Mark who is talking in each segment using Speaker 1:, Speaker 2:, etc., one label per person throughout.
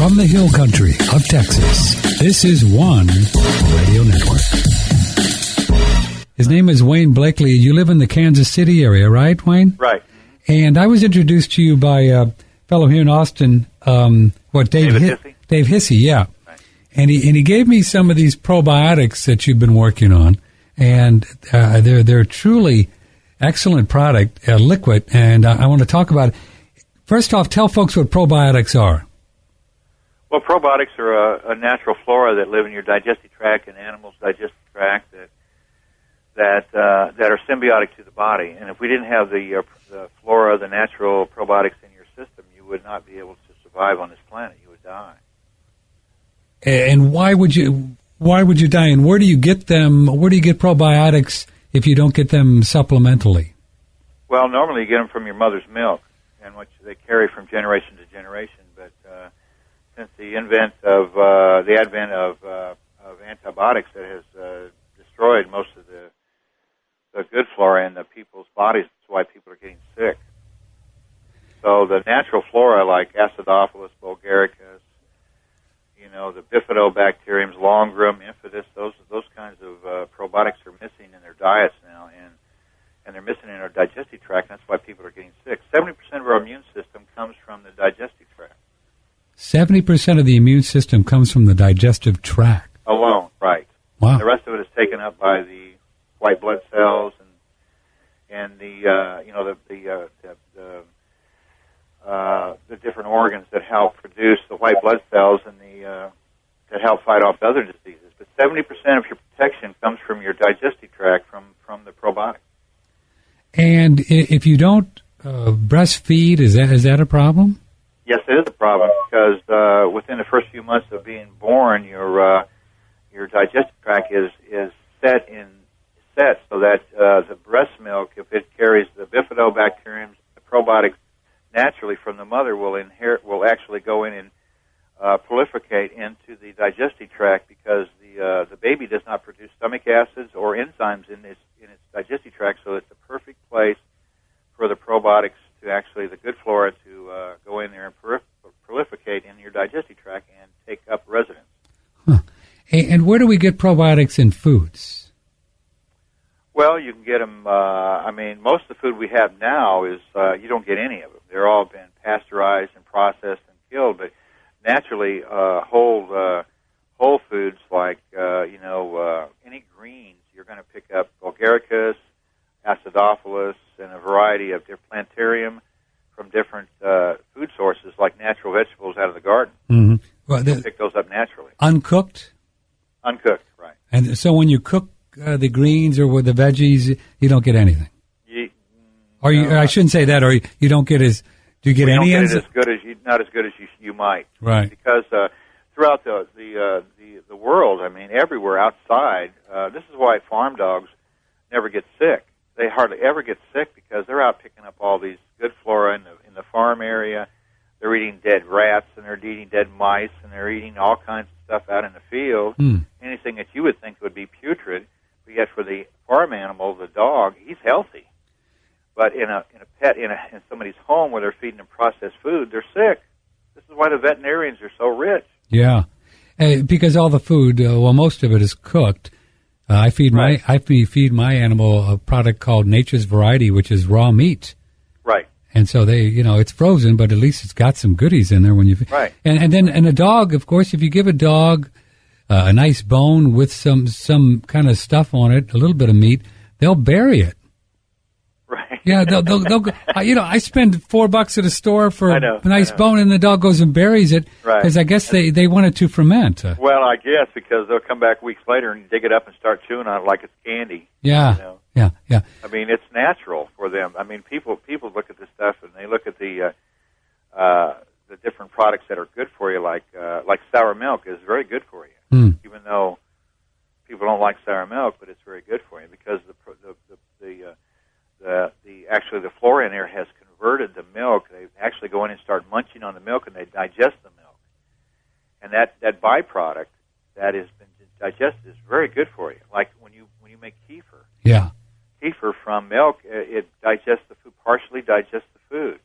Speaker 1: From the hill country of Texas, this is One Radio Network. His name is Wayne Blakely. You live in the Kansas City area, right, Wayne?
Speaker 2: Right.
Speaker 1: And I was introduced to you by a fellow here in Austin, Dave
Speaker 2: Hissey?
Speaker 1: Dave Hissey, yeah.
Speaker 2: Right.
Speaker 1: And he gave me some of these probiotics that you've been working on, and they're truly excellent product, liquid, and I want to talk about it. First off, tell folks what probiotics are.
Speaker 2: Well, probiotics are a natural flora that live in your digestive tract and animals' digestive tract that are symbiotic to the body. And if we didn't have the flora, the natural probiotics in your system, you would not be able to survive on this planet. You would die.
Speaker 1: And why would you die? And where do you get them? Where do you get probiotics if you don't get them supplementally?
Speaker 2: Well, normally you get them from your mother's milk, and which they carry from generation to generation. But since the advent of antibiotics that has destroyed most of the good flora in the people's bodies, that's why people are getting sick. So the natural flora like Acidophilus, Bulgaricus, the Bifidobacteriums, Longrum, Infidus, those kinds of probiotics are missing in their diets now, and they're missing in our digestive tract, and that's why people are getting sick. 70% of our immune system comes from the digestive tract.
Speaker 1: 70% of the immune system comes from the digestive tract.
Speaker 2: Alone, right.
Speaker 1: Wow.
Speaker 2: The rest of it is taken up by the white blood cells and the different organs that help produce the white blood cells and that help fight off other diseases. But 70% of your protection comes from your digestive tract from the probiotics. And
Speaker 1: if you don't breastfeed, is that a problem?
Speaker 2: Yes, it is a problem because within the first few months of being born, your digestive tract is set so that the breast milk, if it carries the bifidobacteriums, the probiotics naturally from the mother, will actually go in and proliferate into the digestive tract because the baby does not produce stomach acids or enzymes in its digestive tract, so it's a perfect place for the probiotics to actually, the good flora to go in there and proliferate in your digestive tract and take up residence.
Speaker 1: Huh. And where do we get probiotics in foods?
Speaker 2: Well, you can get them, most of the food we have now is, you don't get any of them. They're all been pasteurized and processed and killed, but naturally, whole foods like, any greens, you're going to pick up Bulgaricus, Acidophilus, and a variety of different plantarum from different food sources like natural vegetables out of the garden.
Speaker 1: Mm-hmm. Well,
Speaker 2: you pick those up naturally.
Speaker 1: Uncooked?
Speaker 2: Uncooked, right.
Speaker 1: And so when you cook the greens or with the veggies, you don't get anything? I shouldn't say that, or you don't get as... Do you get any?
Speaker 2: You don't get it not as good as you might,
Speaker 1: right?
Speaker 2: Because throughout the world, everywhere outside, this is why farm dogs never get sick. They hardly ever get sick because they're out picking up all these good flora in the farm area. They're eating dead rats and they're eating dead mice and they're eating all kinds of stuff out in the field. Anything that you would think would be putrid, but yet for the farm animal, the dog, he's healthy. But in a pet, in somebody's home where they're feeding them processed food, they're sick. This is why the veterinarians are so rich.
Speaker 1: Yeah, because all the food, most of it is cooked. I feed my animal a product called Nature's Variety, which is raw meat.
Speaker 2: Right.
Speaker 1: And so it's frozen, but at least it's got some goodies in there when you.
Speaker 2: Right.
Speaker 1: And then a dog, of course, if you give a dog a nice bone with some kind of stuff on it, a little bit of meat, they'll bury it.
Speaker 2: Right.
Speaker 1: Yeah, they'll go. I spend $4 at a store for a nice bone, and the dog goes and buries it because I guess they want it to ferment.
Speaker 2: Well, I guess because they'll come back weeks later and dig it up and start chewing on it like it's candy.
Speaker 1: Yeah, yeah.
Speaker 2: It's natural for them. People look at this stuff and they look at the different products that are good for you, like sour milk is very good for you, even though people don't like sour milk, but it's very good for you because the flora in there has converted the milk. They actually go in and start munching on the milk, and they digest the milk. And that byproduct that has been digested is very good for you. Like when you make kefir.
Speaker 1: Yeah.
Speaker 2: Kefir from milk, it digests the food, partially digests the food.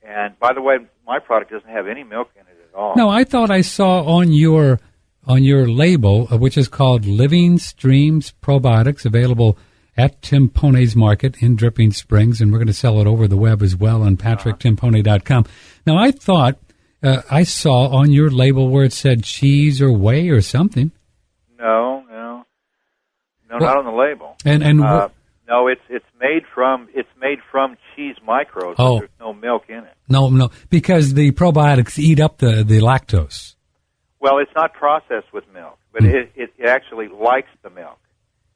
Speaker 2: And by the way, my product doesn't have any milk in it at at all.
Speaker 1: No, I thought I saw on your label, which is called Living Streams Probiotics, available at Tim Pone's Market in Dripping Springs, and we're going to sell it over the web as well on PatrickTimPone.com. Now, I thought I saw on your label where it said cheese or whey or something.
Speaker 2: No, not on the label. No, it's made from cheese microbes.
Speaker 1: Oh.
Speaker 2: But there's no milk in it.
Speaker 1: No, because the probiotics eat up the lactose.
Speaker 2: Well, it's not processed with milk, but it actually likes the milk.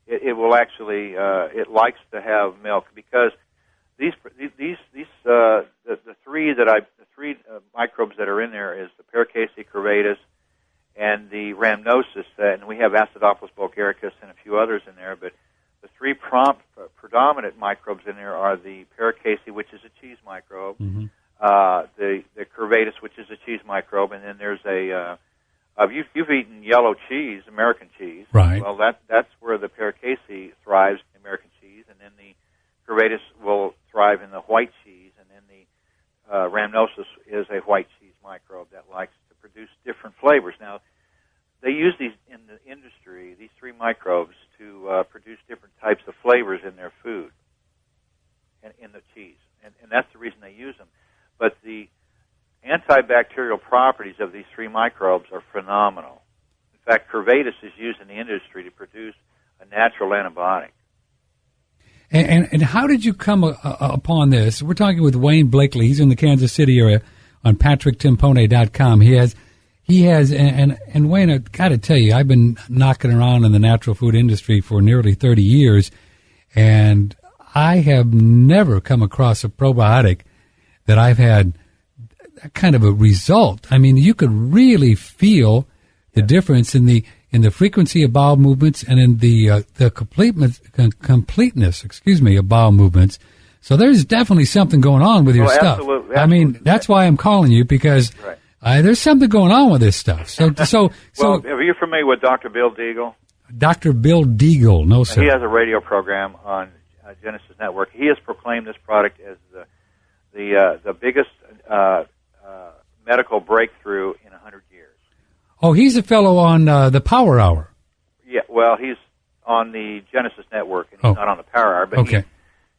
Speaker 2: It will actually it likes to have milk because the three microbes that are in there is the Paracasea curvatus and the rhamnosus, and we have Acidophilus bulgaricus and a few others in there, but the three predominant microbes in there are the Paracasea, which is a cheese microbe, the curvatus, which is a cheese microbe, and then there's you've eaten yellow cheese, American cheese.
Speaker 1: Right.
Speaker 2: Well, that's where the Paracasea thrives in American cheese, and then the curvatus will thrive in the white cheese, and then the rhamnosus is a white cheese microbe that likes to produce different flavors. Now, they use these in the industry, these three microbes, to produce different types of flavors in their food and in the cheese, and that's the reason they use them. But the antibacterial properties of these three microbes are phenomenal. In fact, curvatus is used in the industry to produce a natural antibiotic.
Speaker 1: And how did you come upon this? We're talking with Wayne Blakely. He's in the Kansas City area on PatrickTimPone.com. He has, and Wayne, I've got to tell you, I've been knocking around in the natural food industry for nearly 30 years, and I have never come across a probiotic that I've had that kind of a result. I mean, you could really feel the difference in the frequency of bowel movements and in the completeness, of bowel movements. So there's definitely something going on with your stuff.
Speaker 2: Absolutely.
Speaker 1: I mean, that's why I'm calling you, because there's something going on with this stuff. So,
Speaker 2: well, are you familiar with Dr. Bill Deagle?
Speaker 1: Dr. Bill Deagle, no sir.
Speaker 2: He has a radio program on Genesis Network. He has proclaimed this product as the biggest medical breakthrough in 100 years.
Speaker 1: Oh, he's a fellow on the Power Hour.
Speaker 2: Yeah, well, he's on the Genesis Network, and he's not on the Power Hour. But
Speaker 1: okay.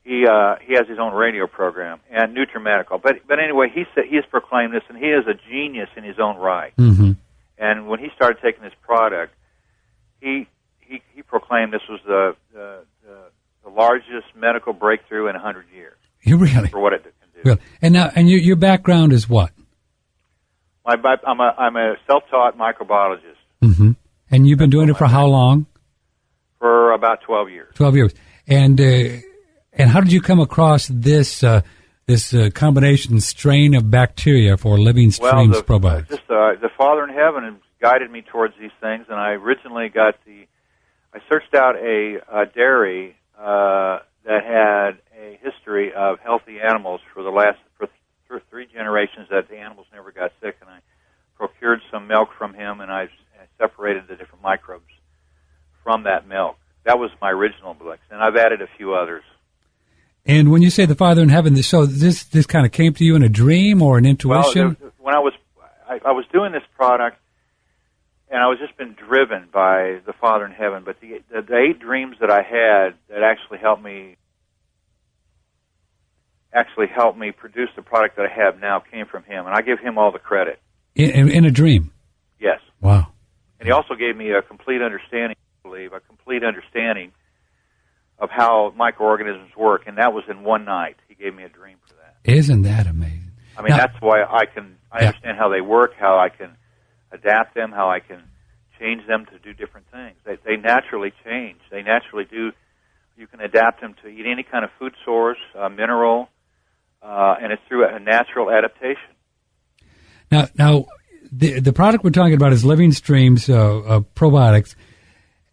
Speaker 2: He has his own radio program and NutriMedical. But anyway, he has proclaimed this, and he is a genius in his own right.
Speaker 1: Mm-hmm.
Speaker 2: And when he started taking this product, he proclaimed this was the largest medical breakthrough in 100 years.
Speaker 1: You really?
Speaker 2: For what it can do.
Speaker 1: Really? And now, your background is what?
Speaker 2: I'm a self-taught microbiologist.
Speaker 1: Mm-hmm. And you've been doing it for how long?
Speaker 2: For about 12 years.
Speaker 1: 12 years. And how did you come across this combination strain of bacteria for Living Streams probiotics?
Speaker 2: The Father in Heaven has guided me towards these things, and I originally I searched out a dairy that had a history of healthy animals for three generations that the animals never got sick, and I procured some milk from him, and I separated the different microbes from that milk. That was my original mix, and I've added a few others.
Speaker 1: And when you say the Father in Heaven, so this kind of came to you in a dream or an intuition?
Speaker 2: Well, when I was doing this product, and I was just been driven by the Father in Heaven, but the 8 dreams that I had that actually helped me produce the product that I have now came from him, and I give him all the credit.
Speaker 1: In a dream?
Speaker 2: Yes.
Speaker 1: Wow.
Speaker 2: And he also gave me a complete understanding of how microorganisms work, and that was in one night. He gave me a dream for that.
Speaker 1: Isn't that amazing?
Speaker 2: I mean, that's why I understand how they work, how I can adapt them, how I can change them to do different things. They naturally change. They naturally do. You can adapt them to eat any kind of food source, mineral, and it's through a natural adaptation.
Speaker 1: Now, the product we're talking about is Living Streams Probiotics,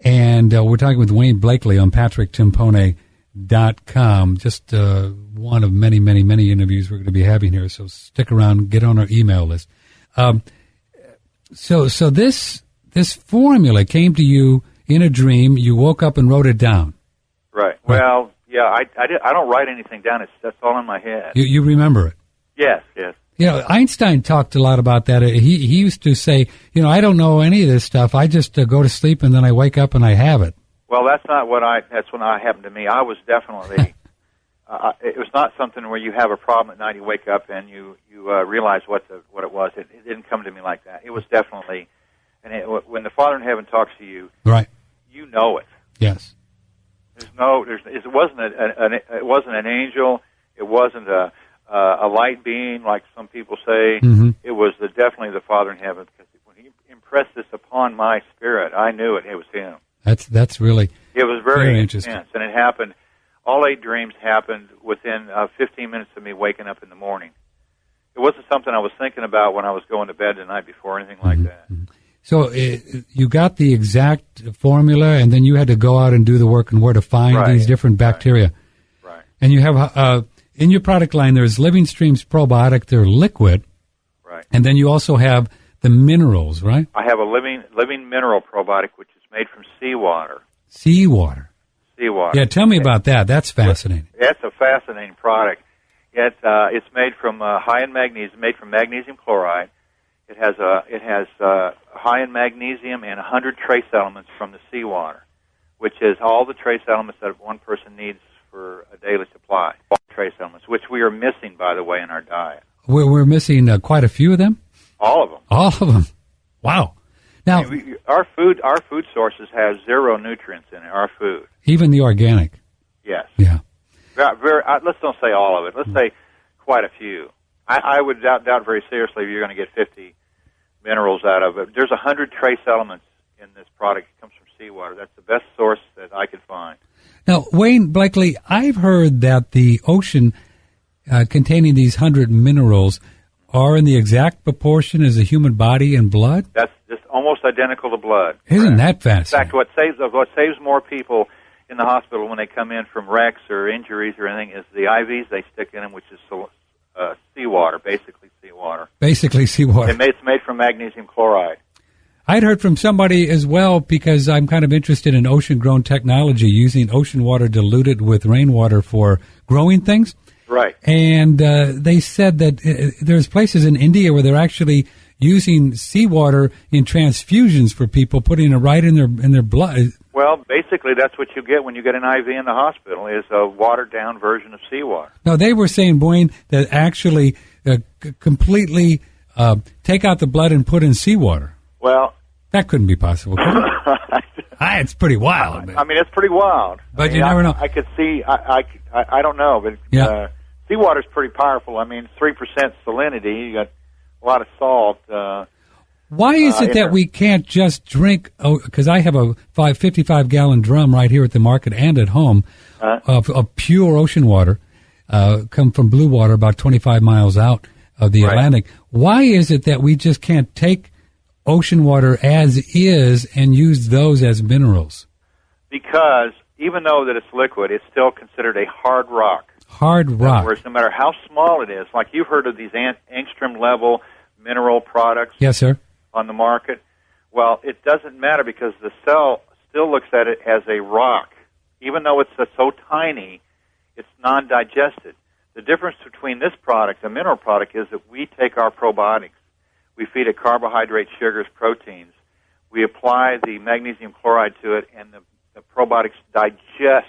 Speaker 1: and we're talking with Wayne Blakely on PatrickTimPone.com. Just one of many, many, many interviews we're going to be having here, so stick around, get on our email list. So this formula came to you in a dream. You woke up and wrote it down.
Speaker 2: Right. Well, yeah, I don't write anything down. That's all in my head.
Speaker 1: You remember it?
Speaker 2: Yes.
Speaker 1: You know, Einstein talked a lot about that. He used to say, you know, I don't know any of this stuff. I just go to sleep and then I wake up and I have it.
Speaker 2: Well, that's what happened to me. I was definitely, it was not something where you have a problem at night, you wake up and you realize what it was. It didn't come to me like that. It was definitely, when the Father in heaven talks to you,
Speaker 1: right,
Speaker 2: you know it.
Speaker 1: Yes.
Speaker 2: It wasn't it wasn't an angel. It wasn't a light being like some people say.
Speaker 1: Mm-hmm.
Speaker 2: It was definitely the Father in heaven, because when He impressed this upon my spirit, I knew it. It was Him.
Speaker 1: That's really,
Speaker 2: it was very
Speaker 1: interesting,
Speaker 2: and it happened. All 8 dreams happened within 15 minutes of me waking up in the morning. It wasn't something I was thinking about when I was going to bed the night before, or anything like that.
Speaker 1: Mm-hmm. So you got the exact formula, and then you had to go out and do the work and where to find these different bacteria.
Speaker 2: Right.
Speaker 1: And you have in your product line, there's Living Streams Probiotic. They're liquid.
Speaker 2: Right.
Speaker 1: And then you also have the minerals, right?
Speaker 2: I have a living mineral probiotic, which is made from seawater.
Speaker 1: Seawater.
Speaker 2: Seawater.
Speaker 1: Yeah, tell me about that. That's fascinating.
Speaker 2: It's a fascinating product. It's made from high in magnesium, made from magnesium chloride. It has high in magnesium and 100 trace elements from the seawater, which is all the trace elements that one person needs for a daily supply. All trace elements, which we are missing, by the way, in our diet.
Speaker 1: We're missing quite a few of them.
Speaker 2: All of them.
Speaker 1: All of them. Wow. Now,
Speaker 2: our food sources have 0 nutrients in it. Our food,
Speaker 1: even the organic.
Speaker 2: Yes.
Speaker 1: Yeah.
Speaker 2: Let's don't say all of it. Let's say quite a few. I would doubt very seriously if you're going to get 50 minerals out of it. There's 100 trace elements in this product. It comes from seawater. That's the best source that I could find.
Speaker 1: Now, Wayne Blakely, I've heard that the ocean containing these 100 minerals are in the exact proportion as the human body and blood?
Speaker 2: That's just almost identical to blood.
Speaker 1: Isn't that fascinating?
Speaker 2: In fact, what saves more people in the hospital when they come in from wrecks or injuries or anything is the IVs they stick in them, which is seawater, basically seawater.
Speaker 1: Basically seawater.
Speaker 2: It's made from magnesium chloride.
Speaker 1: I'd heard from somebody as well, because I'm kind of interested in ocean-grown technology, using ocean water diluted with rainwater for growing things.
Speaker 2: Right.
Speaker 1: And they said that there's places in India where they're actually using seawater in transfusions for people, putting it right in their blood.
Speaker 2: Well, basically, that's what you get when you get an IV in the hospital, is a watered-down version of seawater.
Speaker 1: Now, they were saying, Boyne, that actually completely take out the blood and put in seawater.
Speaker 2: Well,
Speaker 1: that couldn't be possible. It's pretty wild.
Speaker 2: I mean, it's pretty wild.
Speaker 1: But you never know.
Speaker 2: I could see. I don't know, but seawater is pretty powerful. I mean, 3% salinity. You got a lot of salt.
Speaker 1: Why is it that we can't just drink? Because I have a 55-gallon drum right here at the market and at home of pure ocean water, come from Blue Water, about 25 miles out of the Atlantic. Why is it that we just can't take ocean water as is and use those as minerals?
Speaker 2: Because even though that it's liquid, it's still considered a hard rock.
Speaker 1: Hard rock.
Speaker 2: In other words, no matter how small it is, like you've heard of these angstrom-level mineral products.
Speaker 1: Yes, sir.
Speaker 2: On the market. Well, it doesn't matter, because the cell still looks at it as a rock. Even though it's so tiny, it's non-digested. The difference between this product, the mineral product, is that we take our probiotics. We feed it carbohydrates, sugars, proteins. We apply the magnesium chloride to it, and the probiotics digest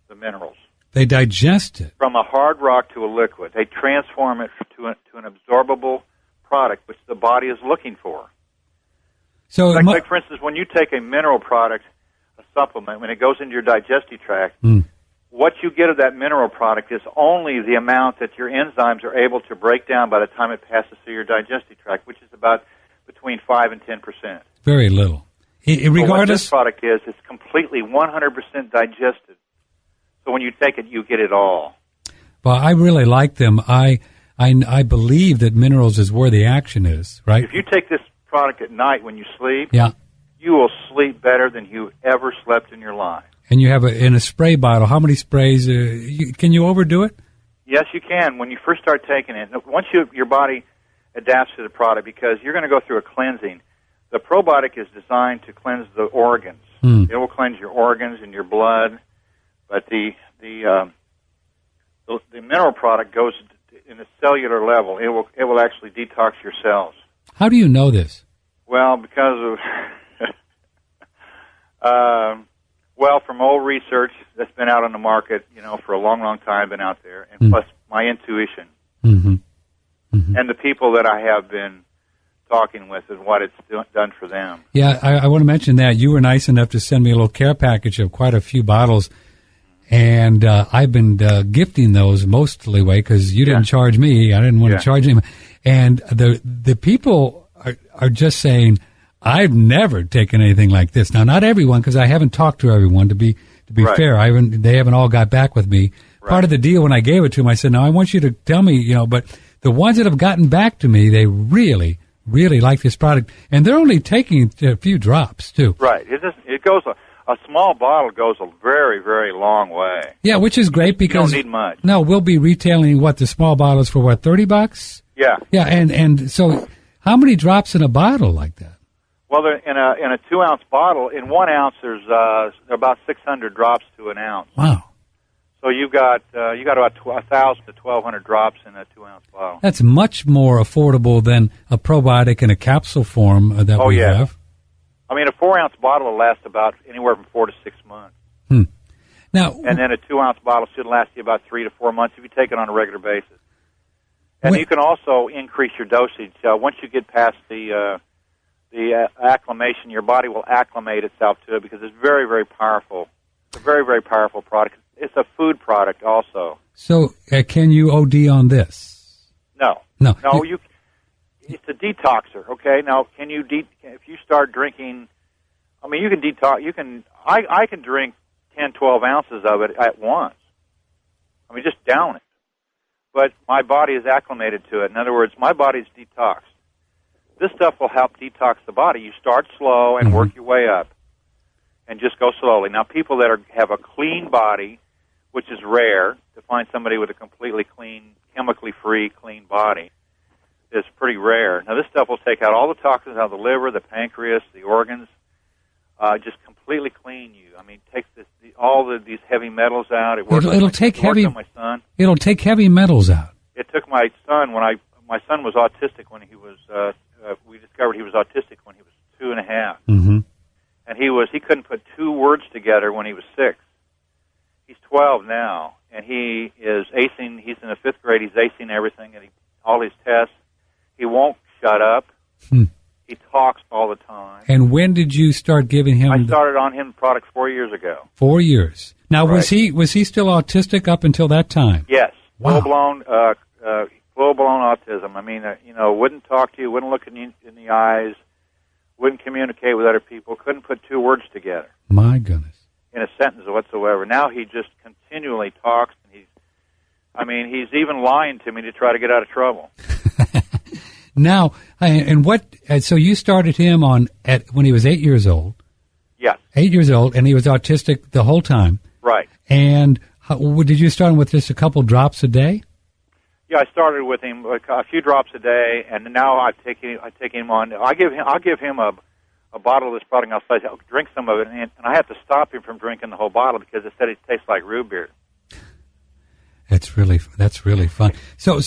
Speaker 2: the minerals.
Speaker 1: They digest it.
Speaker 2: From a hard rock to a liquid. They transform it to an absorbable product, which the body is looking for.
Speaker 1: So,
Speaker 2: like for instance, when you take a mineral product, a supplement, when it goes into your digestive tract, what you get of that mineral product is only the amount that your enzymes are able to break down by the time it passes through your digestive tract, which is about between 5 and 10%.
Speaker 1: Very little. Regardless,
Speaker 2: what this product is, it's completely 100% digested. So when you take it, you get it all.
Speaker 1: Well, I really like them. I believe that minerals is where the action is, right?
Speaker 2: If you take this product at night when you sleep, you will sleep better than you ever slept in your life.
Speaker 1: And you have in a spray bottle, how many sprays? Can you overdo it?
Speaker 2: Yes, you can. When you first start taking it, once your body adapts to the product, because you're going to go through a cleansing. The probiotic is designed to cleanse the organs. It will cleanse your organs and your blood, but the mineral product goes in a cellular level. It will actually detox your cells.
Speaker 1: How do you know this?
Speaker 2: Well, because of from old research that's been out on the market, for a long, long time, been out there, and plus my intuition, and the people that I have been talking with and what it's done for them.
Speaker 1: Yeah, I want to mention that you were nice enough to send me a little care package of quite a few bottles, and I've been gifting those mostly away because you didn't charge me. I didn't want to charge him. And the people are just saying, I've never taken anything like this. Now, not everyone, because I haven't talked to everyone. To be fair, they haven't all got back with me. Right. Part of the deal when I gave it to them, I said, "Now I want you to tell me, But the ones that have gotten back to me, they really, really like this product, and they're only taking a few drops too.
Speaker 2: Right. It goes a small bottle goes a very, very long way.
Speaker 1: Yeah, which is great because
Speaker 2: you don't need much.
Speaker 1: No, we'll be retailing the small bottles for $30?
Speaker 2: Yeah.
Speaker 1: Yeah, and so how many drops in a bottle like that?
Speaker 2: Well, in a 2-ounce bottle, in 1 ounce, there's about 600 drops to an ounce.
Speaker 1: Wow.
Speaker 2: So you got about 1,000 to 1,200 drops in a 2-ounce bottle.
Speaker 1: That's much more affordable than a probiotic in a capsule form that we have.
Speaker 2: I mean, a 4-ounce bottle will last about anywhere from 4 to 6 months.
Speaker 1: Now,
Speaker 2: and then a 2-ounce bottle should last you about 3 to 4 months if you take it on a regular basis. And you can also increase your dosage. Once you get past the acclimation, your body will acclimate itself to it because it's very, very powerful. It's a very, very powerful product. It's a food product also.
Speaker 1: So can you OD on this?
Speaker 2: No. It's a detoxer. Okay. Now, can you if you start drinking? I mean, you can detox. I can drink 10, 12 ounces of it at once. I mean, just down it. But my body is acclimated to it. In other words, my body's detoxed. This stuff will help detox the body. You start slow and work your way up, and just go slowly. Now, people that have a clean body, which is rare to find somebody with a completely clean, chemically free, clean body, is pretty rare. Now, this stuff will take out all the toxins out of the liver, the pancreas, the organs, just completely clean you. I mean, takes these heavy metals out.
Speaker 1: It'll take heavy.
Speaker 2: On my son.
Speaker 1: It'll take heavy metals out.
Speaker 2: It took my son my son was autistic when he was. We discovered he was autistic when he was 2.5, and he couldn't put 2 words together when he was 6. He's 12 now, and he is acing. He's in the 5th grade. He's acing everything, and all his tests. He won't shut up. He talks all the time.
Speaker 1: And when did you start giving him?
Speaker 2: I started on him product 4 years ago.
Speaker 1: 4 years. Now, was he still autistic up until that time?
Speaker 2: Yes.
Speaker 1: Wow.
Speaker 2: Full-blown autism. I mean, wouldn't talk to you, wouldn't look in the eyes, wouldn't communicate with other people, couldn't put 2 words together.
Speaker 1: My goodness.
Speaker 2: In a sentence whatsoever. Now he just continually talks, and he's even lying to me to try to get out of trouble.
Speaker 1: Now, so you started him when he was 8 years old.
Speaker 2: Yes.
Speaker 1: 8 years old, and he was autistic the whole time.
Speaker 2: Right.
Speaker 1: And did you start him with just a couple drops a day?
Speaker 2: Yeah, I started with him a few drops a day, and now I take him on. I'll give him a bottle of this product. And I'll say, drink some of it, and I have to stop him from drinking the whole bottle because it said it tastes like root beer. That's really
Speaker 1: fun. So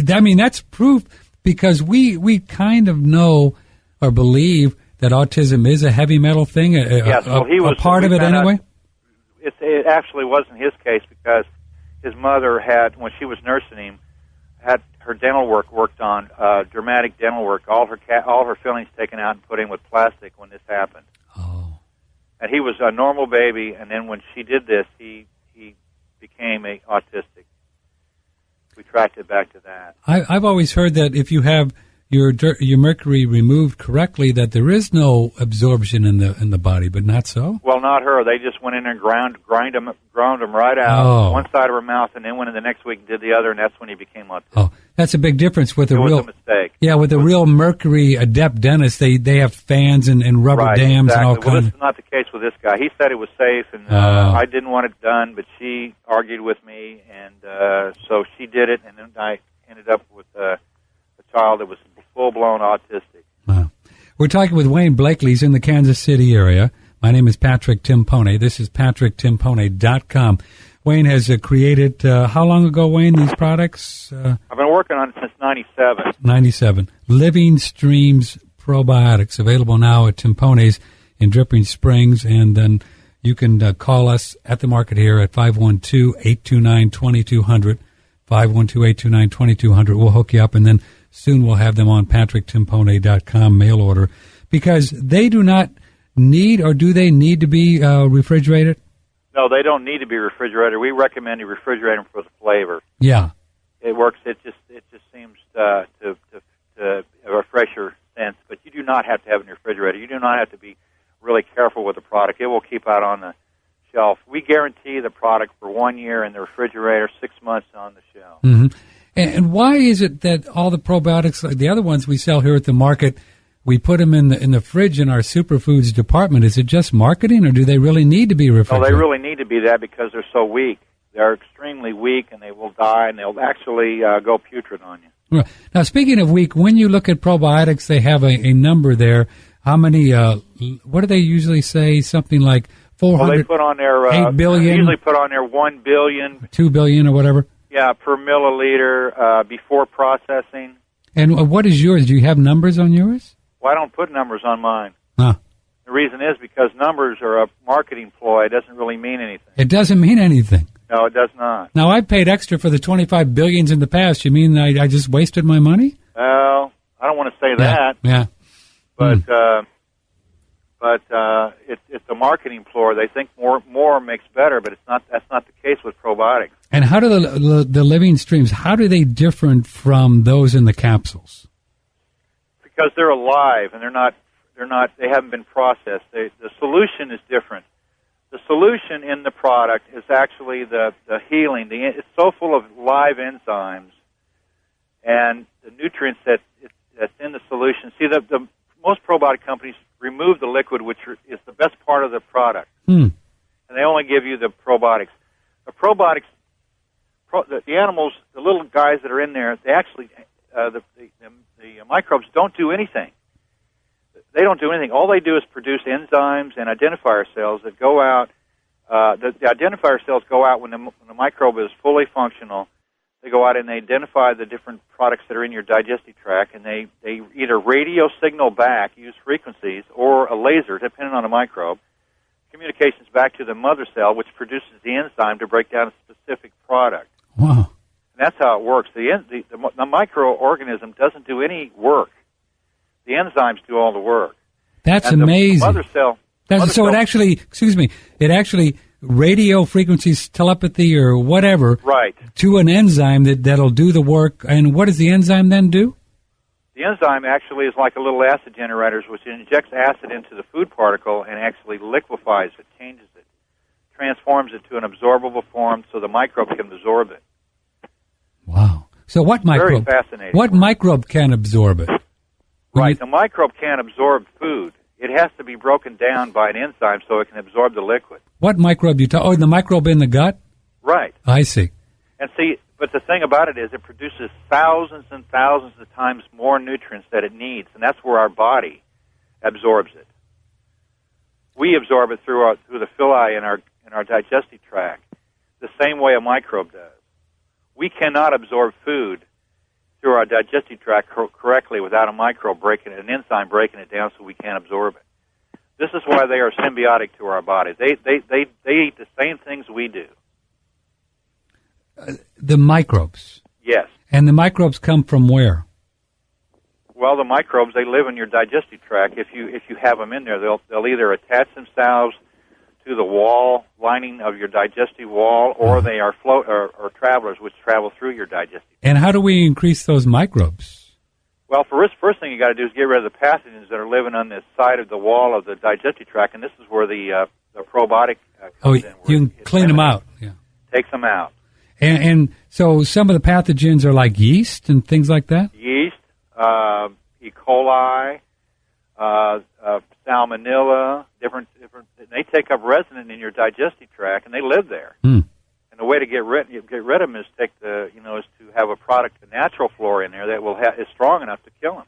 Speaker 1: that's proof because we kind of know or believe that autism is a heavy metal thing.
Speaker 2: Yes, he was
Speaker 1: a part of it anyway.
Speaker 2: It actually wasn't his case because his mother when she was nursing him, had her dental work worked on, dramatic dental work, all her fillings taken out and put in with plastic when this happened.
Speaker 1: Oh.
Speaker 2: And he was a normal baby, and then when she did this, he became autistic. We tracked it back to that.
Speaker 1: I've always heard that if you have your mercury removed correctly, that there is no absorption in the body, but not so.
Speaker 2: Well, not her. They just went in and ground them right out, one side of her mouth, and then went in the next week and did the other, and that's when he became autistic.
Speaker 1: Oh, that's a big difference with
Speaker 2: it was a mistake.
Speaker 1: Yeah, with the real mercury adept dentist, they have fans and rubber dams and all kinds.
Speaker 2: Well, this is not the case with this guy. He said it was safe, and I didn't want it done, but she argued with me, and so she did it, and then I ended up with a child that was full-blown autistic.
Speaker 1: Wow. We're talking with Wayne Blakely. He's in the Kansas City area. My name is Patrick Timpone. This is patricktimpone.com. Wayne has created, how long ago, Wayne, these products?
Speaker 2: I've been working on it since 97.
Speaker 1: 97. Living Streams Probiotics, available now at Timpone's in Dripping Springs. And then you can call us at the market here at 512-829-2200, 512-829-2200. We'll hook you up, and then soon we'll have them on patricktimpone.com mail order, because they do not need, or do they need to be refrigerated?
Speaker 2: No, they don't need to be refrigerated. We recommend you refrigerate them for the flavor.
Speaker 1: Yeah,
Speaker 2: it works. It just seems to have a fresher sense. But you do not have to have it in your refrigerator. You do not have to be really careful with the product. It will keep out on the shelf. We guarantee the product for 1 year in the refrigerator, 6 months on the shelf.
Speaker 1: Mm-hmm. And why is it that all the probiotics, like the other ones we sell here at the market, we put them in the fridge in our superfoods department? Is it just marketing, or do they really need to be refrigerated?
Speaker 2: No, they really need to be that because they're so weak. They're extremely weak, and they will die, and they'll actually go putrid on you.
Speaker 1: Right. Now, speaking of weak, when you look at probiotics, they have a number there. How many, what do they usually say? Something like 400,
Speaker 2: well, they put on their,
Speaker 1: 8 billion?
Speaker 2: They usually put on their 1 billion.
Speaker 1: 2 billion or whatever?
Speaker 2: Yeah, per milliliter before processing.
Speaker 1: And what is yours? Do you have numbers on yours?
Speaker 2: Well, I don't put numbers on mine.
Speaker 1: Huh.
Speaker 2: The reason is because numbers are a marketing ploy. It doesn't really mean anything.
Speaker 1: It doesn't mean anything.
Speaker 2: No, it does not.
Speaker 1: Now, I paid extra for the 25 billions in the past. You mean I just wasted my money?
Speaker 2: Well, I don't want to say that.
Speaker 1: Yeah.
Speaker 2: But it's a marketing ploy. They think more makes better, but that's not the case with probiotics.
Speaker 1: And how do the living streams, how do they differ from those in the capsules?
Speaker 2: Because they're alive and they haven't been processed. The solution is different. The solution in the product is actually the healing. It's so full of live enzymes and the nutrients that's in the solution. See, the most probiotic companies remove the liquid, which is the best part of the product, and they only give you the probiotics. The probiotics, the animals, the little guys that are in there, they actually the microbes don't do anything. They don't do anything. All they do is produce enzymes and identifier cells that go out. The identifier cells go out when the microbe is fully functional. They go out and they identify the different products that are in your digestive tract, and they either radio signal back, use frequencies, or a laser, depending on the microbe, communications back to the mother cell, which produces the enzyme to break down a specific product.
Speaker 1: Wow.
Speaker 2: And that's how it works. The microorganism doesn't do any work. The enzymes do all the work.
Speaker 1: That's
Speaker 2: and
Speaker 1: amazing.
Speaker 2: The mother cell.
Speaker 1: It actually radio frequencies, telepathy, or whatever,
Speaker 2: right,
Speaker 1: to an enzyme that'll do the work. And what does the enzyme then do?
Speaker 2: The enzyme actually is like a little acid generator, which injects acid into the food particle and actually liquefies it, changes it, transforms it to an absorbable form so the microbe can absorb it.
Speaker 1: Wow. So what microbe?
Speaker 2: Very fascinating.
Speaker 1: What microbe can absorb it?
Speaker 2: Right. The microbe can't absorb food. It has to be broken down by an enzyme so it can absorb the liquid.
Speaker 1: What microbe Oh, the microbe in the gut?
Speaker 2: Right.
Speaker 1: I see.
Speaker 2: And see, but the thing about it is it produces thousands and thousands of times more nutrients that it needs, and that's where our body absorbs it. We absorb it through the villi in our digestive tract, the same way a microbe does. We cannot absorb food through our digestive tract correctly without an enzyme breaking it down so we can't absorb it. This is why they are symbiotic to our body. They eat the same things we do.
Speaker 1: The microbes?
Speaker 2: Yes.
Speaker 1: And the microbes come from where?
Speaker 2: Well, the microbes, they live in your digestive tract. If you have them in there, they'll either attach themselves to the wall lining of your digestive wall, or they are or travelers which travel through your digestive.
Speaker 1: And how do we increase those microbes?
Speaker 2: Well, first thing you got to do is get rid of the pathogens that are living on this side of the wall of the digestive tract, and this is where the probiotic comes in.
Speaker 1: You can clean them out. Yeah.
Speaker 2: Takes them out.
Speaker 1: And so some of the pathogens are like yeast and things like that?
Speaker 2: Yeast, E. coli, salmonella, different. They take up residence in your digestive tract, and they live there. And the way to get rid of them is is to have a product, a natural flora in there that is strong enough to kill them.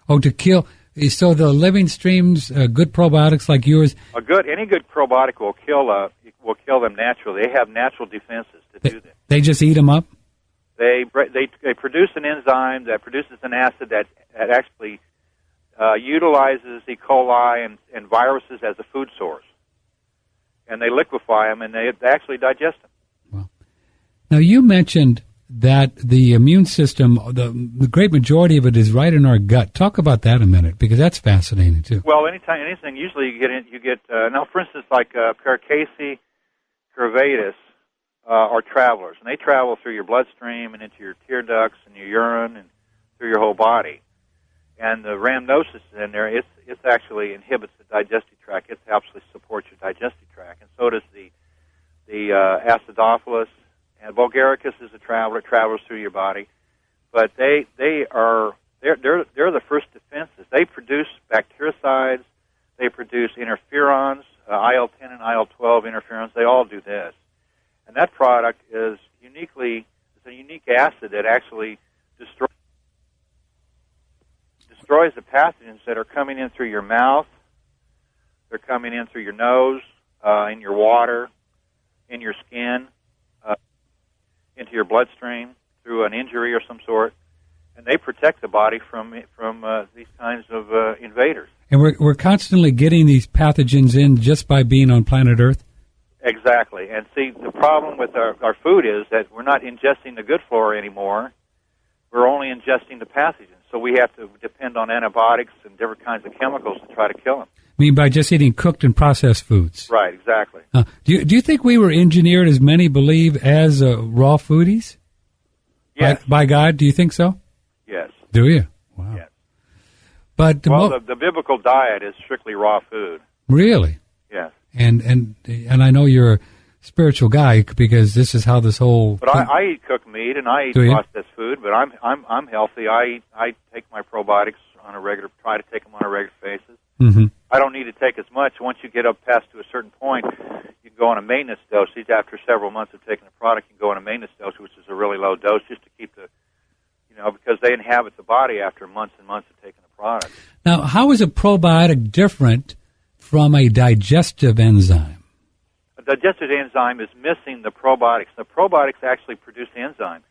Speaker 1: Oh, to kill. So the living streams, good probiotics like yours.
Speaker 2: Any good probiotic will kill them naturally. They have natural defenses to do this.
Speaker 1: They just eat them up.
Speaker 2: They produce an enzyme that produces an acid that actually utilizes E. coli and viruses as a food source, and they liquefy them and they actually digest them.
Speaker 1: Well, now you mentioned that the immune system, the great majority of it is right in our gut. Talk about that a minute, because that's fascinating too.
Speaker 2: Well, anything, usually you get now, for instance, like Paracasey curvatus are travelers, and they travel through your bloodstream and into your tear ducts and your urine and through your whole body. And the rhamnosus is in there. It actually inhibits the digestive tract. It absolutely supports your digestive tract, and so does the acidophilus. And Bulgaricus is a traveler, travels through your body, but they're the first defenses. They produce bactericides, they produce interferons, IL-10 and IL-12 interferons. They all do this, and that product is a unique acid that actually destroys the pathogens that are coming in through your mouth. They're coming in through your nose, in your water, in your skin, into your bloodstream through an injury or some sort, and they protect the body from these kinds of invaders.
Speaker 1: And we're constantly getting these pathogens in just by being on planet Earth?
Speaker 2: Exactly. And see, the problem with our food is that we're not ingesting the good flora anymore. We're only ingesting the pathogens. So we have to depend on antibiotics and different kinds of chemicals to try to kill them.
Speaker 1: I mean, by just eating cooked and processed foods?
Speaker 2: Right, exactly.
Speaker 1: Do you think we were engineered, as many believe, as raw foodies?
Speaker 2: Yes.
Speaker 1: By God, do you think so?
Speaker 2: Yes.
Speaker 1: Do you? Wow.
Speaker 2: Yes.
Speaker 1: But
Speaker 2: the biblical diet is strictly raw food.
Speaker 1: Really?
Speaker 2: Yes.
Speaker 1: And I know you're a spiritual guy, because this is how this whole.
Speaker 2: But I eat cooked meat and I eat processed food. But I'm healthy. I take my probiotics try to take them on a regular basis.
Speaker 1: Mm-hmm.
Speaker 2: I don't need to take as much. Once you get up past to a certain point, you can go on a maintenance dosage. After several months of taking the product, you can go on a maintenance dose, which is a really low dose, just to keep because they inhabit the body after months and months of taking the product.
Speaker 1: Now, how is a probiotic different from a digestive enzyme?
Speaker 2: A digestive enzyme is missing the probiotics. The probiotics actually produce the enzyme.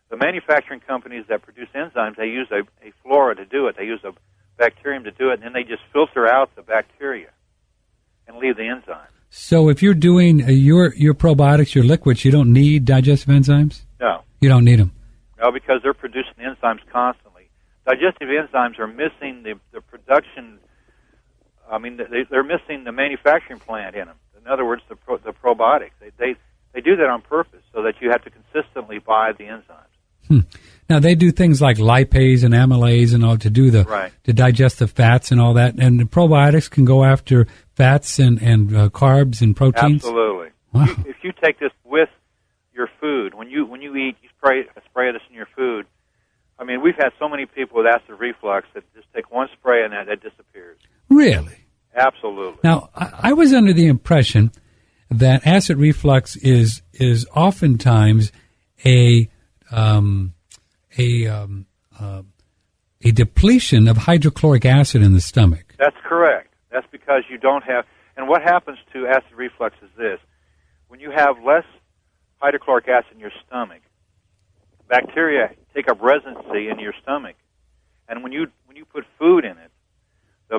Speaker 2: The manufacturing companies that produce enzymes, they use a flora to do it. They use a bacterium to do it, and then they just filter out the bacteria and leave the enzyme.
Speaker 1: So if you're doing your probiotics, your liquids, you don't need digestive enzymes?
Speaker 2: No.
Speaker 1: You don't need them?
Speaker 2: No, because they're producing enzymes constantly. Digestive enzymes are missing the production. I mean, they're missing the manufacturing plant in them. In other words, the probiotics. They do that on purpose so that you have to consistently buy the enzymes.
Speaker 1: Now, they do things like lipase and amylase and all to do to digest the fats and all that. And the probiotics can go after fats and carbs and proteins?
Speaker 2: Absolutely.
Speaker 1: Wow.
Speaker 2: If you take this with your food, when you eat, you spray this in your food. I mean, we've had so many people with acid reflux that just take one spray and that disappears.
Speaker 1: Really?
Speaker 2: Absolutely.
Speaker 1: Now, I was under the impression that acid reflux is oftentimes a depletion of hydrochloric acid in the stomach.
Speaker 2: That's correct. That's because you don't have. And what happens to acid reflux is this: when you have less hydrochloric acid in your stomach, bacteria take up residency in your stomach, and when you put food in it,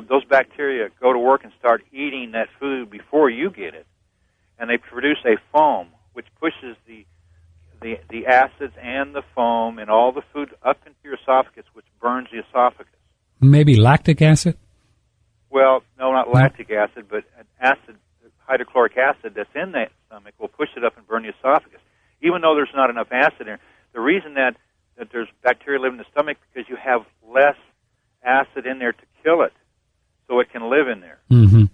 Speaker 2: those bacteria go to work and start eating that food before you get it, and they produce a foam which pushes the acids and the foam and all the food up into your esophagus, which burns the esophagus.
Speaker 1: Maybe lactic acid?
Speaker 2: Well, no, not lactic acid, but an acid, hydrochloric acid that's in that stomach will push it up and burn the esophagus. Even though there's not enough acid in there, the reason that there's bacteria living in the stomach because you have less acid in there to kill it, so it can live in there.
Speaker 1: Mm-hmm.
Speaker 2: You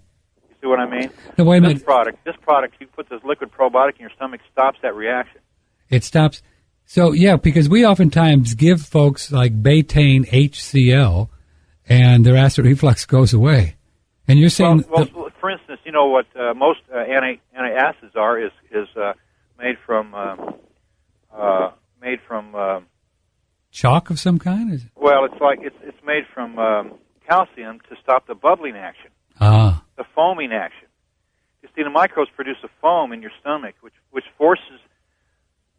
Speaker 2: see what I mean?
Speaker 1: No, wait a minute.
Speaker 2: This product, you put this liquid probiotic in your stomach, stops that reaction.
Speaker 1: It stops. So, yeah, because we oftentimes give folks like betaine HCl, and their acid reflux goes away. And you're saying...
Speaker 2: Well, for instance, you know what most antacids are is made from
Speaker 1: chalk of some kind? Is it?
Speaker 2: Well, it's made from calcium to stop the bubbling action, the foaming action. You see, the microbes produce a foam in your stomach, which forces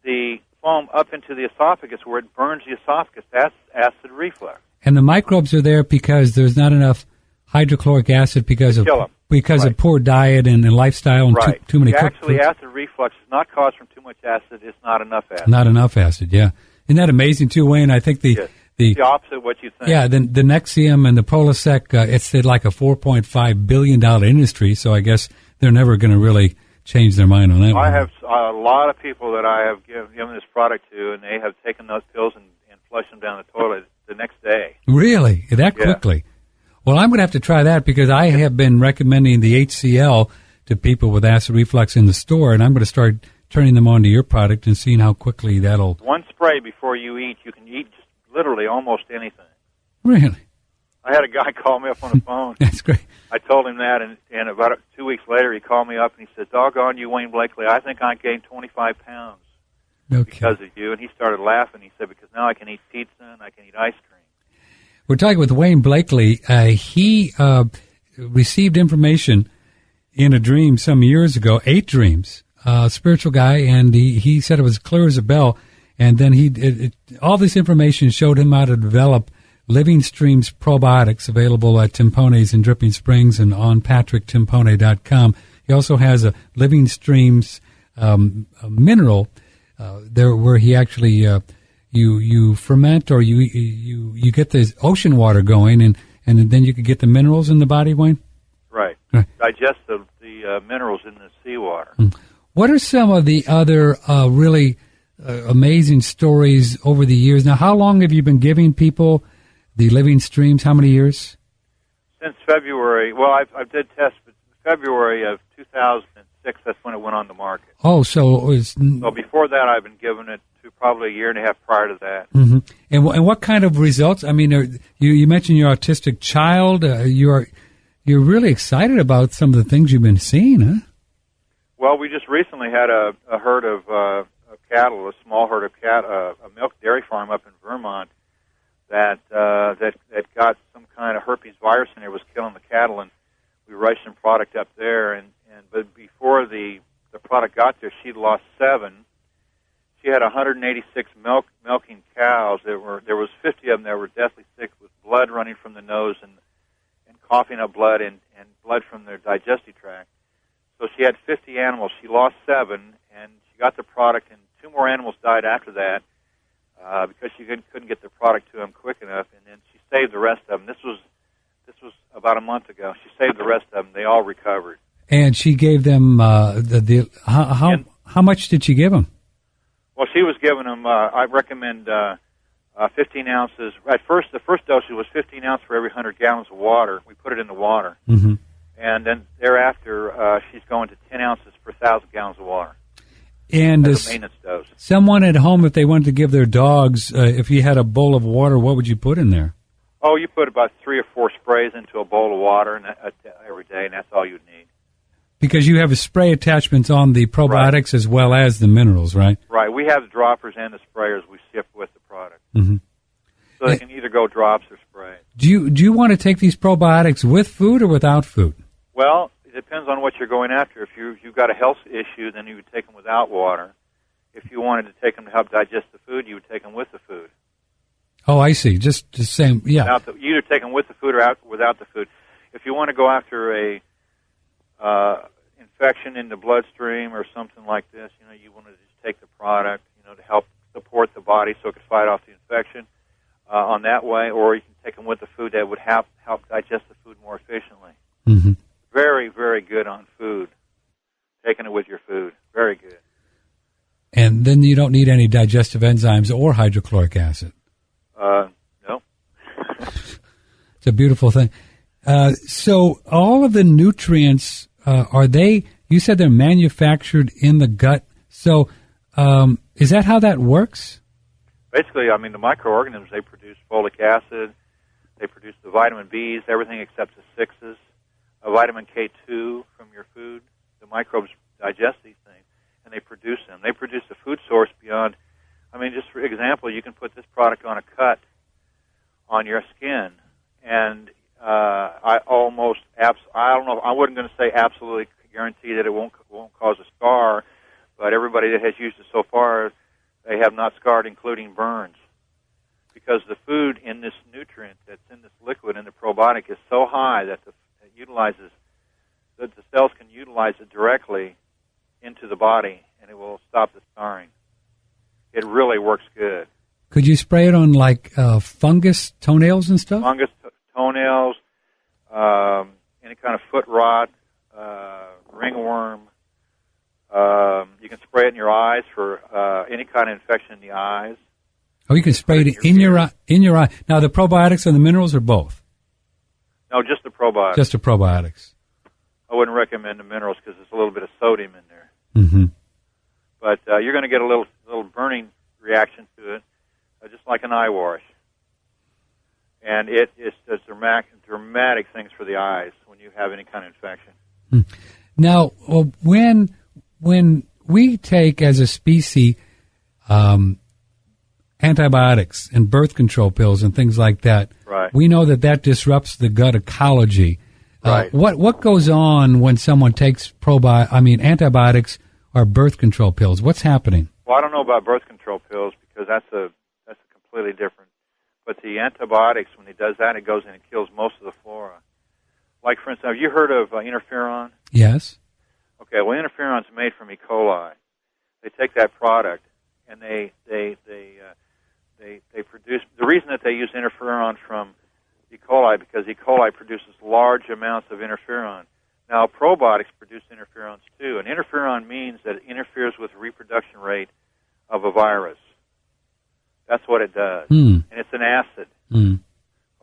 Speaker 2: the foam up into the esophagus where it burns the esophagus. That's acid reflux.
Speaker 1: And the microbes are there because there's not enough hydrochloric acid because of poor diet and lifestyle and too many cooked foods.
Speaker 2: Acid reflux is not caused from too much acid. It's not enough acid.
Speaker 1: Not enough acid, yeah. Isn't that amazing too, Wayne? I think the
Speaker 2: opposite of what you think.
Speaker 1: Yeah, the Nexium and the Polisec, it's like a $4.5 billion industry, so I guess they're never going to really change their mind on that one.
Speaker 2: I have a lot of people that I have given this product to, and they have taken those pills and flushed them down the toilet the next day.
Speaker 1: Really? That quickly? Well, I'm going to have to try that because I have been recommending the HCl to people with acid reflux in the store, and I'm going to start turning them on to your product and seeing how quickly that'll...
Speaker 2: One spray before you eat, you can eat just literally almost anything.
Speaker 1: Really?
Speaker 2: I had a guy call me up on the phone.
Speaker 1: That's great.
Speaker 2: I told him that, and about 2 weeks later, he called me up and he said, "Doggone you, Wayne Blakely, I think I gained 25 pounds because of you." And he started laughing. He said, "Because now I can eat pizza and I can eat ice cream."
Speaker 1: We're talking with Wayne Blakely. He received information in a dream some years ago, 8 dreams, spiritual guy, and he said it was clear as a bell. And then all this information showed him how to develop Living Streams probiotics available at Timpone's in Dripping Springs and on PatrickTimpone.com. He also has a Living Streams mineral there where he actually you ferment or you get the ocean water going and then you could get the minerals in the body, Wayne?
Speaker 2: Right. Digest the minerals in the seawater.
Speaker 1: What are some of the other really amazing stories over the years? Now, how long have you been giving people the Living Streams? How many years?
Speaker 2: Since February. Well, I did test February of 2006. That's when it went on the market.
Speaker 1: Oh, so it was...
Speaker 2: So before that, I've been giving it to probably a year and a half prior to that.
Speaker 1: Mm-hmm. And what kind of results? I mean, you mentioned your autistic child. You're really excited about some of the things you've been seeing, huh?
Speaker 2: Well, we just recently had a herd of cattle, a small herd of cattle, a milk dairy farm up in Vermont that got some kind of herpes virus and it was killing the cattle, and we rushed some product up there, but before the product got there, she'd lost 7. She had 186 milking cows. There was 50 of them that were deathly sick with blood running from the nose and coughing up blood and blood from their digestive tract. So she had 50 animals. She lost 7, and she got the product, and 2 more animals died after that because she couldn't get the product to them quick enough, and then she saved the rest of them. This was about a month ago. She saved the rest of them. They all recovered. And
Speaker 1: she gave them how much did she give them?
Speaker 2: Well, she was giving them. I recommend 15 ounces. At first, the first dose was 15 ounces for every 100 gallons of water. We put it in the water.
Speaker 1: Mm-hmm.
Speaker 2: And then thereafter, she's going to 10 ounces per 1,000 gallons of water.
Speaker 1: And
Speaker 2: as a maintenance dose. Someone
Speaker 1: at home, if they wanted to give their dogs, if you had a bowl of water, what would you put in there?
Speaker 2: Oh, you put about 3 or 4 sprays into a bowl of water every day, and that's all you'd need.
Speaker 1: Because you have a spray attachments on the probiotics as well as the minerals, right?
Speaker 2: Right. We have the droppers and the sprayers we ship with the product.
Speaker 1: Mm-hmm.
Speaker 2: So they can either go drops or sprays.
Speaker 1: Do you want to take these probiotics with food or without food?
Speaker 2: Well, it depends on what you're going after. If you've got a health issue, then you would take them without water. If you wanted to take them to help digest the food, you would take them with the food.
Speaker 1: Oh, I see. Just the same, yeah.
Speaker 2: You either take them with the food or without the food. If you want to go after a infection in the bloodstream or something like this, you want to just take the product, to help support the body so it can fight off the infection on that way, or you can take them with the food that would help digest the food more efficiently.
Speaker 1: Mm-hmm.
Speaker 2: Very, very good on food. Taking it with your food. Very good.
Speaker 1: And then you don't need any digestive enzymes or hydrochloric acid.
Speaker 2: No.
Speaker 1: It's a beautiful thing. So all of the nutrients, you said they're manufactured in the gut. So is that how that works?
Speaker 2: Basically, the microorganisms, they produce folic acid, they produce the vitamin Bs, everything except the 6s, a vitamin K2 from your food. The microbes digest these things, and they produce them. They produce a food source beyond, just for example, you can put this product on a cut on your skin, and I don't know. I wasn't going to say absolutely guarantee that it won't cause a scar, but everybody that has used it so far, they have not scarred, including burns, because the food in this nutrient that's in this liquid in the probiotic is so high that the cells can utilize it directly into the body, and it will stop the scarring. It really works good.
Speaker 1: Could you spray it on like fungus, toenails and stuff?
Speaker 2: Fungus, toenails, any kind of foot rot, ringworm. You can spray it in your eyes for any kind of infection in the eyes.
Speaker 1: Oh, you can spray it in your eye. In your eye. Now, the probiotics and the minerals, or both?
Speaker 2: No, just the probiotics.
Speaker 1: Just the probiotics.
Speaker 2: I wouldn't recommend the minerals because there's a little bit of sodium in there.
Speaker 1: Mm-hmm.
Speaker 2: But you're going to get a little burning reaction to it, just like an eye wash. And it does dramatic things for the eyes when you have any kind of infection.
Speaker 1: Now, when we take as a species antibiotics and birth control pills and things like that,
Speaker 2: right,
Speaker 1: we know that disrupts the gut ecology.
Speaker 2: Right.
Speaker 1: What goes on when someone takes antibiotics or birth control pills? What's happening?
Speaker 2: Well, I don't know about birth control pills because that's a completely different. But the antibiotics, when it does that, it goes in and kills most of the flora. Like, for instance, have you heard of interferon?
Speaker 1: Yes.
Speaker 2: Okay, well, interferon's made from E. coli. They take that product and they produce. The reason that they use interferon from E. coli because E. coli produces large amounts of interferon. Now, probiotics produce interferons too, and interferon means that it interferes with the reproduction rate of a virus. That's what it does, and it's an acid.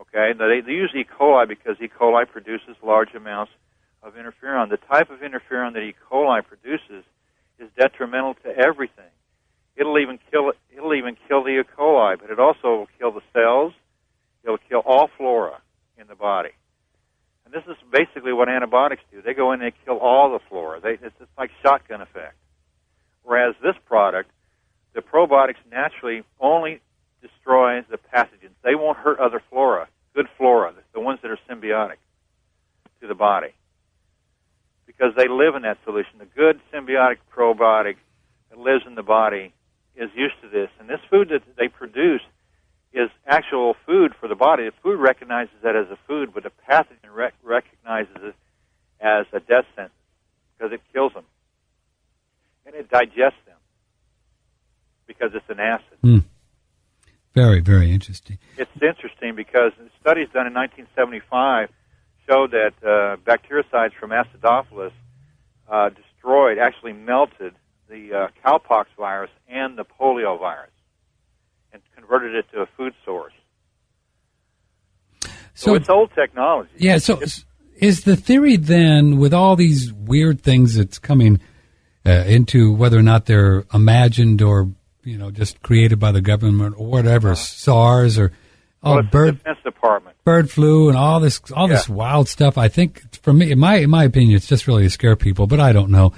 Speaker 2: Okay, they use E. coli because E. coli produces large amounts of interferon. The type of interferon that E. coli produces is detrimental to everything. It'll even kill the E. coli, but it also will kill the cells. It'll kill all flora in the body. And this is basically what antibiotics do. They go in and they kill all the flora. It's just like shotgun effect. Whereas this product, the probiotics naturally only destroy the pathogens. They won't hurt other flora, good flora, the ones that are symbiotic to the body, because they live in that solution. The good symbiotic probiotic that lives in the body is used to this. And this food that they produce is actual food for the body. The food recognizes that as a food, but the pathogen recognizes it as a death sentence because it kills them. And it digests them because it's an acid.
Speaker 1: Very, very interesting.
Speaker 2: It's interesting because studies done in 1975 showed that bactericides from Acidophilus actually melted the cowpox virus and the polio virus and converted it to a food source. So it's old technology.
Speaker 1: Yeah, so is the theory then, with all these weird things that's coming into whether or not they're imagined or, just created by the government or whatever, SARS or
Speaker 2: the Defense Department,
Speaker 1: bird flu and all this wild stuff, I think, for me, in my opinion, it's just really to scare people, but I don't know.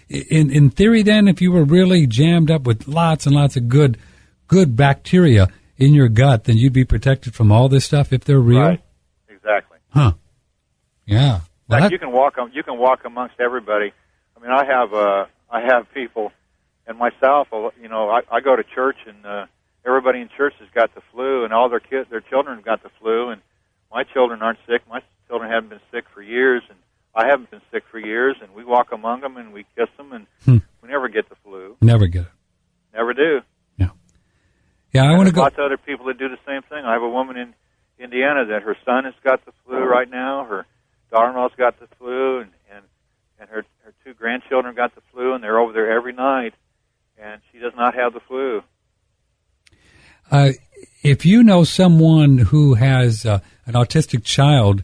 Speaker 1: In theory then, if you were really jammed up with lots and lots of good bacteria in your gut, then you'd be protected from all this stuff if they're real?
Speaker 2: Right. Exactly.
Speaker 1: Huh. Yeah.
Speaker 2: Well, you can walk amongst everybody. I mean, I have people, and myself, I go to church, and everybody in church has got the flu, and all their children have got the flu, and my children aren't sick. My children haven't been sick for years, and I haven't been sick for years, and we walk among them, and we kiss them, and we never get the flu.
Speaker 1: Never get it.
Speaker 2: Never do.
Speaker 1: Yeah, I want to go.
Speaker 2: Lots of other people that do the same thing. I have a woman in Indiana that her son has got the flu right now. Her daughter-in-law's got the flu, and her two grandchildren got the flu, and they're over there every night, and she does not have the flu.
Speaker 1: If you know someone who has an autistic child,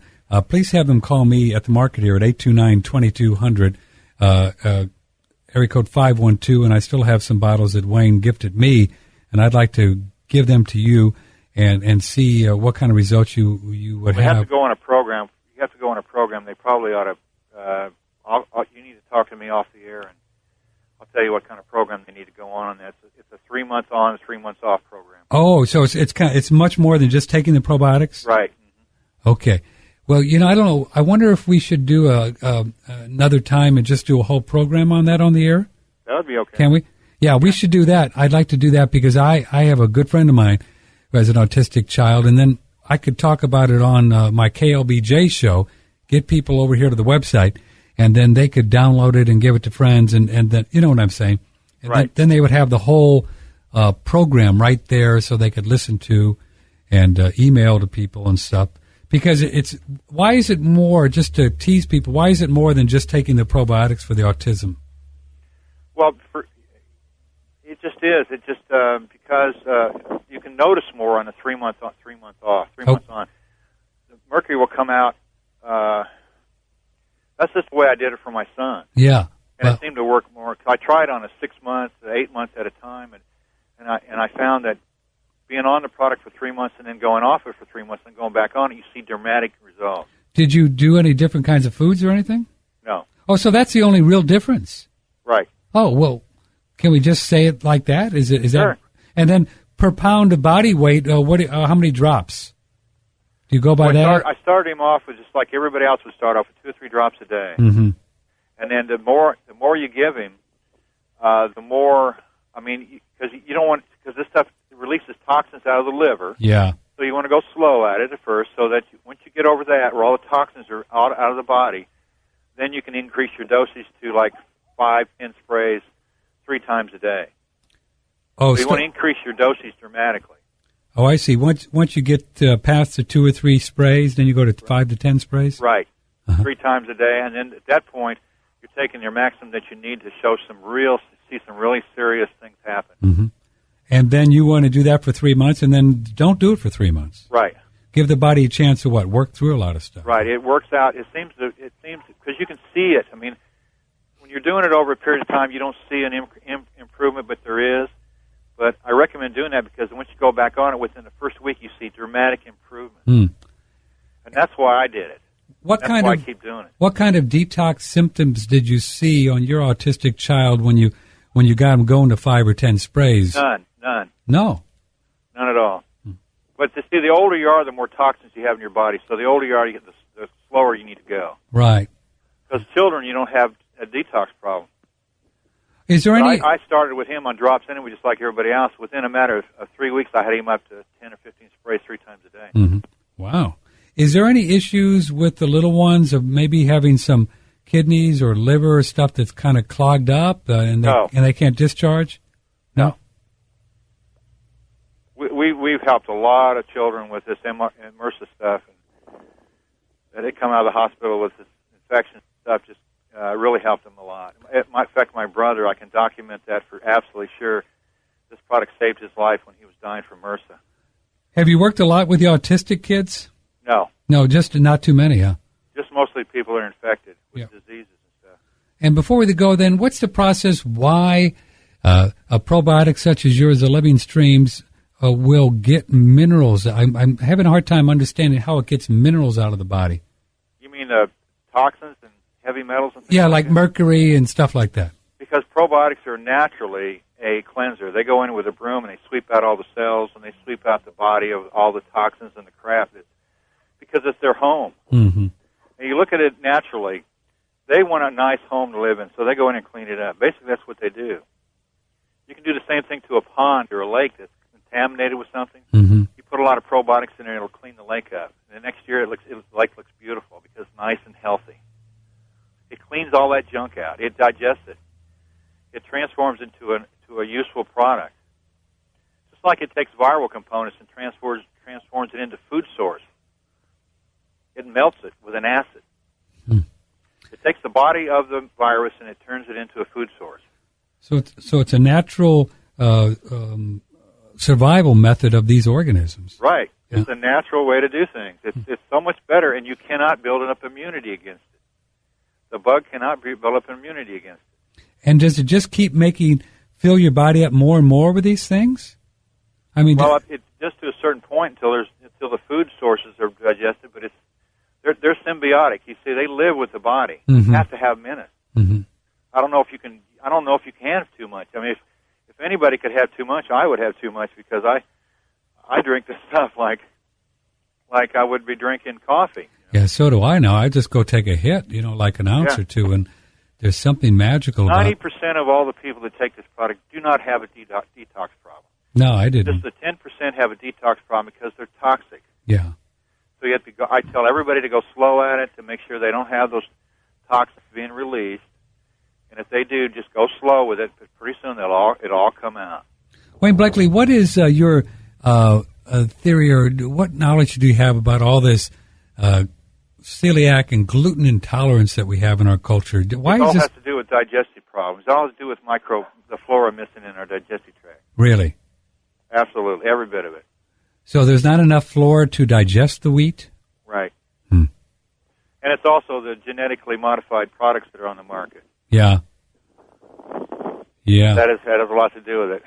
Speaker 1: please have them call me at the market here at 829-2200, area code 512, and I still have some bottles that Wayne gifted me, and I'd like to give them to you and see what kind of results you would have.
Speaker 2: You have to go on a program. They probably ought to. You need to talk to me off the air, and I'll tell you what kind of program they need to go on that. It's a 3 month on, 3 months off program.
Speaker 1: Oh, so it's much more than just taking the probiotics?
Speaker 2: Right.
Speaker 1: Okay. Well, I don't know. I wonder if we should do another time and just do a whole program on that on the air.
Speaker 2: That would be okay.
Speaker 1: Can we? Yeah, we should do that. I'd like to do that because I have a good friend of mine who has an autistic child, and then I could talk about it on my KLBJ show, get people over here to the website, and then they could download it and give it to friends, and then, you know what I'm saying? And
Speaker 2: right.
Speaker 1: Then they would have the whole program right there so they could listen to and email to people and stuff. Because why is it more, just to tease people, why is it more than just taking the probiotics for the autism?
Speaker 2: Well, it just is. It just because you can notice more on a 3 month on, 3 month off, 3 months on. The mercury will come out. That's just the way I did it for my son.
Speaker 1: Yeah,
Speaker 2: and it seemed to work more. I tried on a 6 months, 8 months at a time, and I found that being on the product for 3 months and then going off it for 3 months and going back on it, you see dramatic results.
Speaker 1: Did you do any different kinds of foods or anything?
Speaker 2: No.
Speaker 1: Oh, so that's the only real difference.
Speaker 2: Right.
Speaker 1: Oh, well, can we just say it like that? Is
Speaker 2: sure.
Speaker 1: that? And then per pound of body weight, how many drops? Do you go by that?
Speaker 2: I started him off with just like everybody else would start off with 2 or 3 drops a day.
Speaker 1: Mm-hmm.
Speaker 2: And then the more you give him, the more. I mean, because you don't want, because this stuff releases toxins out of the liver.
Speaker 1: Yeah.
Speaker 2: So you want to go slow at it at first, so that once you get over that, where all the toxins are out of the body, then you can increase your dosage to like 5, 10 sprays 3 times a day.
Speaker 1: Oh,
Speaker 2: so you want to increase your dosage dramatically.
Speaker 1: Oh, I see. Once you get past the 2 or 3 sprays, then you go to 5 to 10 sprays?
Speaker 2: Right. 3 times a day, and then at that point, you're taking your maximum that you need to see some really serious things happen.
Speaker 1: Mm-hmm. And then you want to do that for 3 months, and then don't do it for 3 months.
Speaker 2: Right.
Speaker 1: Give the body a chance to work through a lot of stuff.
Speaker 2: Right. It works out. It seems because you can see it. I mean, when you're doing it over a period of time, you don't see an improvement, but there is. But I recommend doing that because once you go back on it, within the first week, you see dramatic improvement. And that's why I did it. That's why I keep doing it.
Speaker 1: What kind of detox symptoms did you see on your autistic child when you got him going to 5 or 10 sprays?
Speaker 2: None.
Speaker 1: No.
Speaker 2: None at all. But to see, the older you are, the more toxins you have in your body. So the older you are, the slower you need to go.
Speaker 1: Right.
Speaker 2: Because children, you don't have a detox problem.
Speaker 1: Is there any?
Speaker 2: I started with him on drops anyway, just like everybody else. Within a matter of 3 weeks, I had him up to 10 or 15 sprays 3 times a day.
Speaker 1: Mm-hmm. Wow. Is there any issues with the little ones of maybe having some kidneys or liver or stuff that's kind of clogged up and they can't discharge? No.
Speaker 2: We've helped a lot of children with this MRSA stuff, and they come out of the hospital with this infection stuff. Just really helped them a lot. It might affect my brother. I can document that for absolutely sure. This product saved his life when he was dying from MRSA.
Speaker 1: Have you worked a lot with the autistic kids?
Speaker 2: No,
Speaker 1: just not too many, huh?
Speaker 2: Just mostly people that are infected with diseases and stuff.
Speaker 1: And before we go, then, what's the process? Why a probiotic such as yours, the Living Streams, will get minerals? I'm having a hard time understanding how it gets minerals out of the body.
Speaker 2: You mean toxins and heavy metals and things?
Speaker 1: Yeah, like mercury and stuff like that.
Speaker 2: Because probiotics are naturally a cleanser. They go in with a broom and they sweep out all the cells and they sweep out the body of all the toxins and the crap because it's their home.
Speaker 1: Mm-hmm.
Speaker 2: And you look at it naturally, they want a nice home to live in, so they go in and clean it up. Basically, that's what they do. You can do the same thing to a pond or a lake that's contaminated with something.
Speaker 1: Mm-hmm.
Speaker 2: You put a lot of probiotics in there, it'll clean the lake up. And the next year, the lake looks beautiful because it's nice and healthy. It cleans all that junk out. It digests it. It transforms into a useful product. Just like it takes viral components and transforms it into food source. It melts it with an acid. It takes the body of the virus and it turns it into a food source.
Speaker 1: So it's a natural survival method of these organisms.
Speaker 2: Right. It's a natural way to do things. It's so much better, and you cannot build up immunity against it. The bug cannot build up immunity against it.
Speaker 1: And does it just keep fill your body up more and more with these things? I mean,
Speaker 2: it's just to a certain point until the food sources are digested, but they're symbiotic. You see, they live with the body.
Speaker 1: Mm-hmm.
Speaker 2: You have to have minutes.
Speaker 1: Mm-hmm.
Speaker 2: I don't know if you can have too much. I mean, if anybody could have too much, I would have too much because I drink this stuff like like I would be drinking coffee.
Speaker 1: Yeah, so do I now. I just go take a hit, like an ounce or two, and there's something magical about it.
Speaker 2: 90% of all the people that take this product do not have a detox problem.
Speaker 1: No, I didn't.
Speaker 2: Just the 10% have a detox problem because they're toxic.
Speaker 1: Yeah.
Speaker 2: So you have to go. I tell everybody to go slow at it to make sure they don't have those toxins being released. And if they do, just go slow with it. But pretty soon it'll all come out.
Speaker 1: Wayne Blakely, what is your theory, or what knowledge do you have about all this celiac and gluten intolerance that we have in our culture? Why
Speaker 2: it all
Speaker 1: is this?
Speaker 2: has to do with digestive problems. It all has to do with the flora missing in our digestive tract.
Speaker 1: Really?
Speaker 2: Absolutely, every bit of it.
Speaker 1: So there's not enough flora to digest the wheat?
Speaker 2: Right. And it's also the genetically modified products that are on the market.
Speaker 1: Yeah. Yeah.
Speaker 2: That has a lot to do with it.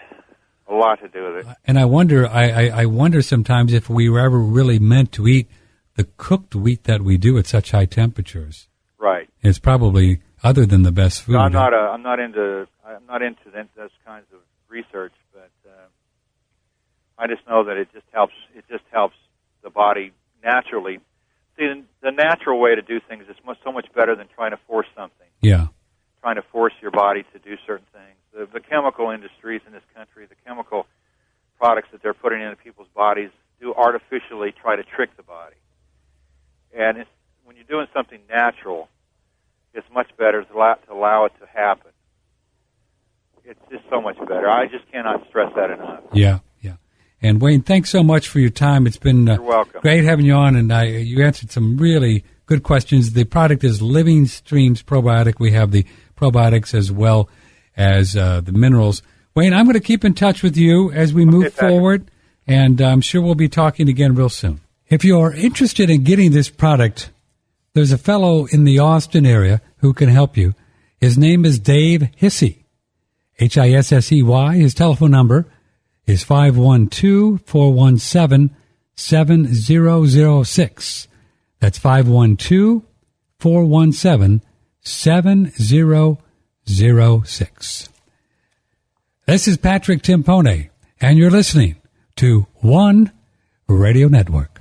Speaker 2: A lot to do with it.
Speaker 1: And I wonder, I wonder sometimes if we were ever really meant to eat the cooked wheat that we do at such high temperatures.
Speaker 2: Right.
Speaker 1: It's probably other than the best food.
Speaker 2: No, I'm not into those kinds of research, but I just know that it just helps the body naturally. See, the natural way to do things is so much better than trying to force something.
Speaker 1: Yeah.
Speaker 2: Trying to force your body to do certain things. The chemical industries in this country, the chemical products that they're putting into people's bodies, do artificially try to trick the body. And when you're doing something natural, it's much better to allow it to happen. It's just so much better. I just cannot stress that enough.
Speaker 1: Yeah, yeah. And Wayne, thanks so much for your time. It's been
Speaker 2: You're welcome.
Speaker 1: Great having you on, and you answered some really good questions. The product is Living Streams Probiotic. We have the probiotics as well as the minerals. Wayne, I'm going to keep in touch with you as we move forward, and I'm sure we'll be talking again real soon. If you're interested in getting this product, there's a fellow in the Austin area who can help you. His name is Dave Hissey, Hissey. His telephone number is 512-417-7006. That's 512-417-7006. This is Patrick Timpone, and you're listening to One Radio Network.